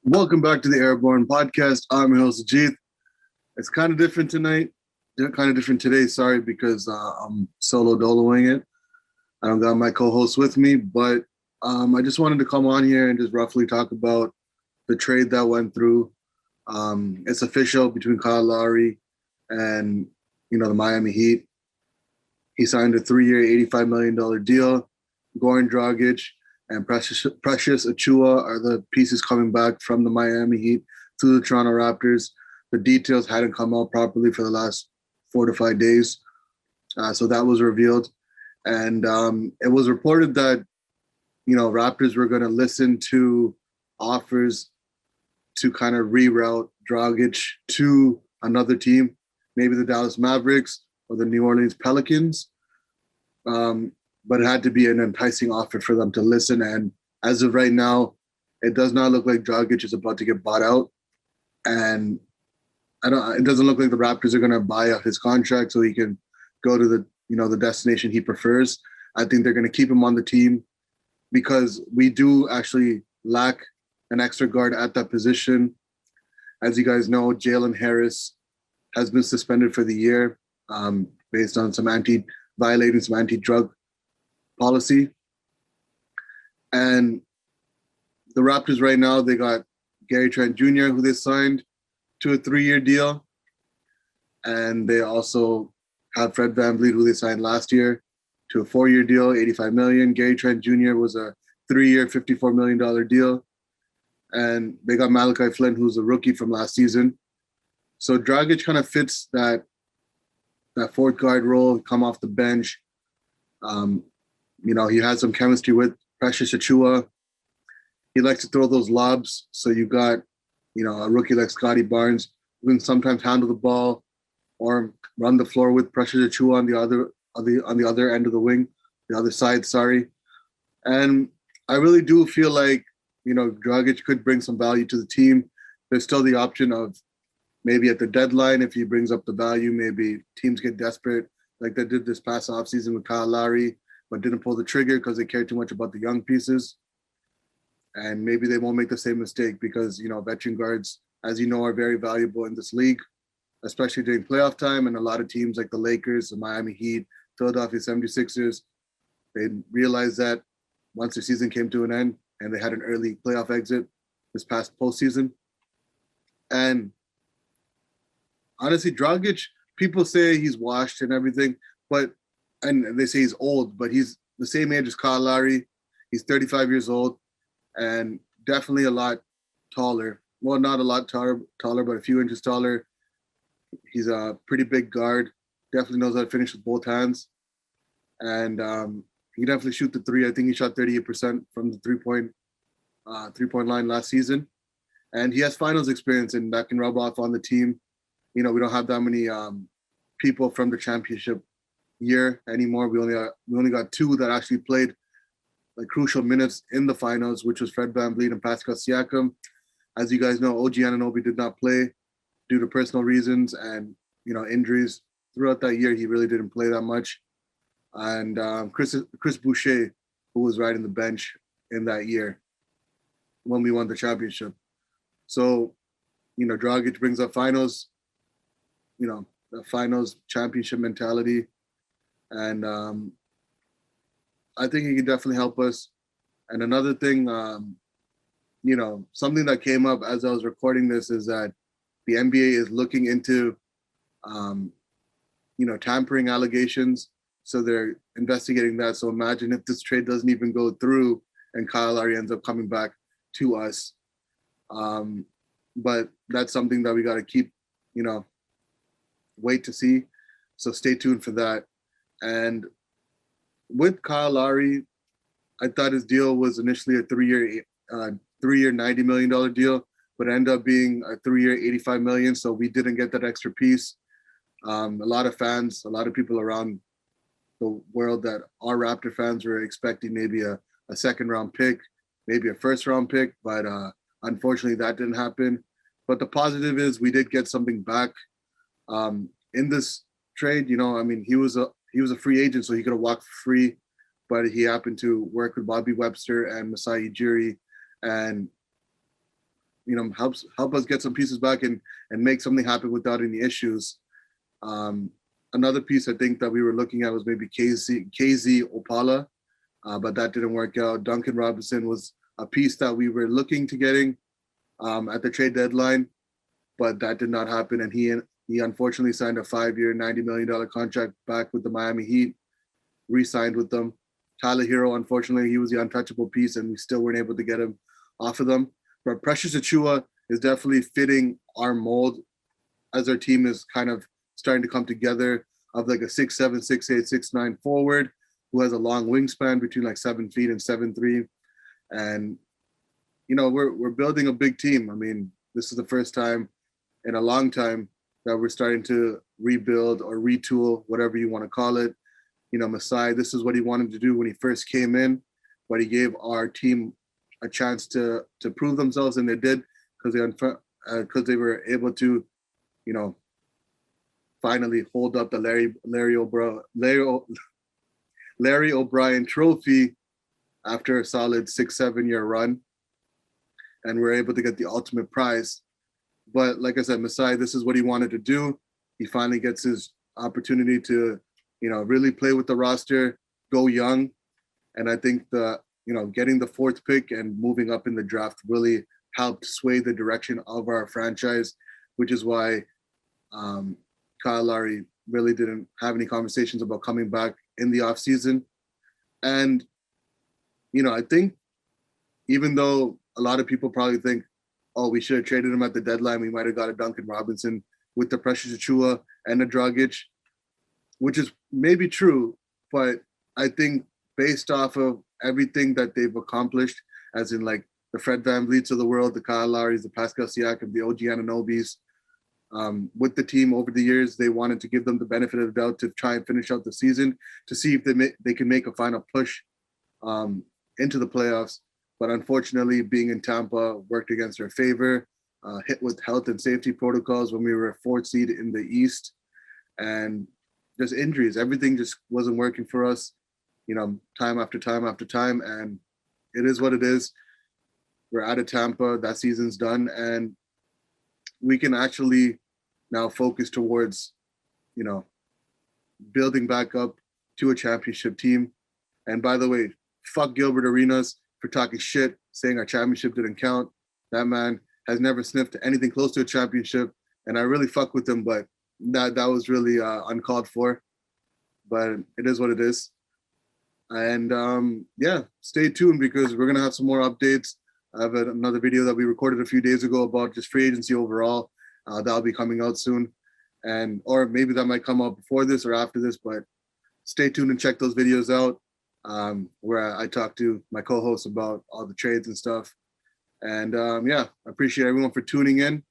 Welcome back to the Airborne Podcast. I'm your host, Ajit. It's kind of different tonight. Kind of different today, sorry, because I'm solo doloing it. I don't got my co-host with me, but I just wanted to come on here and just roughly talk about the trade that went through. It's official between Kyle Lowry and, the Miami Heat. He signed a 3-year, $85 million deal. Goran Dragic and Precious Achiuwa are the pieces coming back from the Miami Heat to the Toronto Raptors. The details hadn't come out properly for the last 4 to 5 days. So that was revealed. And it was reported that, Raptors were going to listen to offers to kind of reroute Dragic to another team, maybe the Dallas Mavericks or the New Orleans Pelicans. But it had to be an enticing offer for them to listen. And as of right now, it does not look like Dragic is about to get bought out. And it doesn't look like the Raptors are going to buy out his contract so he can go to the destination he prefers. I think they're going to keep him on the team because we do actually lack an extra guard at that position. As you guys know, Jalen Harris has been suspended for the year based on violating some anti-drug policy. And the Raptors right now, they got Gary Trent Jr., who they signed to a 3-year deal. And they also have Fred VanVleet, who they signed last year to a 4-year deal, $85 million. Gary Trent Jr. was a 3-year, $54 million deal. And they got Malachi Flynn, who's a rookie from last season. So Dragic kind of fits that fourth guard role, come off the bench. He has some chemistry with Precious Achiuwa. He likes to throw those lobs. So you got, a rookie like Scotty Barnes who can sometimes handle the ball or run the floor with Precious Achiuwa on the other end of the wing, the other side, sorry. And I really do feel like, Dragic could bring some value to the team. There's still the option of maybe at the deadline, if he brings up the value, maybe teams get desperate like they did this past offseason with Kyle Lowry, but didn't pull the trigger because they cared too much about the young pieces. And maybe they won't make the same mistake because, veteran guards, as you know, are very valuable in this league, especially during playoff time. And a lot of teams like the Lakers, the Miami Heat, Philadelphia 76ers, they realized that once the season came to an end and they had an early playoff exit this past postseason. And honestly, Dragic, people say he's washed and everything, and they say he's old, but he's the same age as Kyle Lowry. He's 35 years old and definitely a lot taller. Well, not a lot taller, but a few inches taller. He's a pretty big guard. Definitely knows how to finish with both hands. And he definitely shoot the three. I think he shot 38% from the three-point line last season. And he has finals experience, and that can rub off on the team. We don't have that many people from the championship year anymore. We only got 2 that actually played like crucial minutes in the finals, which was Fred VanVleet and Pascal Siakam. As you guys know, OG Anunoby did not play due to personal reasons and injuries. Throughout that year, he really didn't play that much. And Chris Boucher, who was riding the bench in that year when we won the championship. So, Dragic brings up finals, the finals championship mentality. And I think he can definitely help us. And another thing, something that came up as I was recording this is that the NBA is looking into, tampering allegations. So they're investigating that. So imagine if this trade doesn't even go through and Kyle Lowry ends up coming back to us. But that's something that we got to keep, wait to see. So stay tuned for that. And with Kyle Lowry, I thought his deal was initially a 3-year $90 million deal, but ended up being a 3-year $85 million. So we didn't get that extra piece. A lot of fans, a lot of people around the world that are Raptor fans were expecting maybe a second round pick, maybe a first round pick, but unfortunately that didn't happen. But the positive is we did get something back. In this trade. You know, I mean, he was a free agent, so he could have walked free, but he happened to work with Bobby Webster and Masai Ujiri, and you know, help us get some pieces back and make something happen without any issues. Another piece I think that we were looking at was maybe KZ Opala, but that didn't work out. Duncan Robinson was a piece that we were looking to getting at the trade deadline, but that did not happen. And he unfortunately signed a 5-year, $90 million contract back with the Miami Heat, re-signed with them. Tyler Hero, unfortunately, he was the untouchable piece, and we still weren't able to get him off of them. But Precious Achiuwa is definitely fitting our mold as our team is kind of starting to come together, of like a 6'7", 6'8", 6'9" forward who has a long wingspan between like 7 feet and 7'3". And, you know, we're building a big team. I mean, this is the first time in a long time that we're starting to rebuild or retool, whatever you want to call it. You know, Masai, this is what he wanted to do when he first came in, but he gave our team a chance to prove themselves, and they did, because they were able to, you know, finally hold up the Larry O'Brien trophy after a solid 6-7 year run, and we're able to get the ultimate prize. But like I said, Masai, this is what he wanted to do. He finally gets his opportunity to, you know, really play with the roster, go young. And I think getting the 4th pick and moving up in the draft really helped sway the direction of our franchise, which is why Kyle Lowry really didn't have any conversations about coming back in the offseason. And, you know, I think even though a lot of people probably think, oh, we should have traded him at the deadline, we might have got a Duncan Robinson with the Precious Achiuwa and a Dragic, which is maybe true, but I think based off of everything that they've accomplished, as in like the Fred VanVleets of the world, the Kyle Lowrys, the Pascal Siakam, the OG Anunobys, with the team over the years, they wanted to give them the benefit of the doubt to try and finish out the season to see if they can make a final push into the playoffs. But unfortunately, being in Tampa worked against our favor, hit with health and safety protocols when we were a 4th seed in the East, and just injuries. Everything just wasn't working for us, you know, time after time after time. And it is what it is. We're out of Tampa. That season's done. And we can actually now focus towards, you know, building back up to a championship team. And by the way, fuck Gilbert Arenas for talking shit, saying our championship didn't count. That man has never sniffed anything close to a championship. And I really fuck with him, but that was really uncalled for. But it is what it is. And yeah, stay tuned, because we're going to have some more updates. I have another video that we recorded a few days ago about just free agency overall. That'll be coming out soon. Or maybe that might come out before this or after this, but stay tuned and check those videos out, where I talk to my co-hosts about all the trades and stuff. And yeah, I appreciate everyone for tuning in.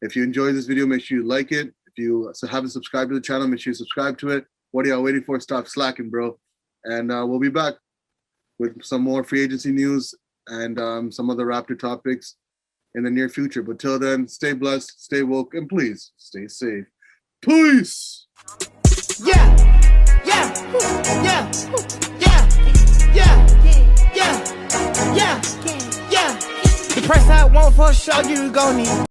If you enjoyed this video, make sure you like it. If you haven't subscribed to the channel, make sure you subscribe to it. What are y'all waiting for? Stop slacking, bro. And we'll be back with some more free agency news and some other Raptor topics in the near future. But till then, stay blessed, stay woke, and please stay safe. Peace. Yeah, yeah, yeah, yeah, yeah, yeah, yeah, yeah. The price I want for sure you gon' need.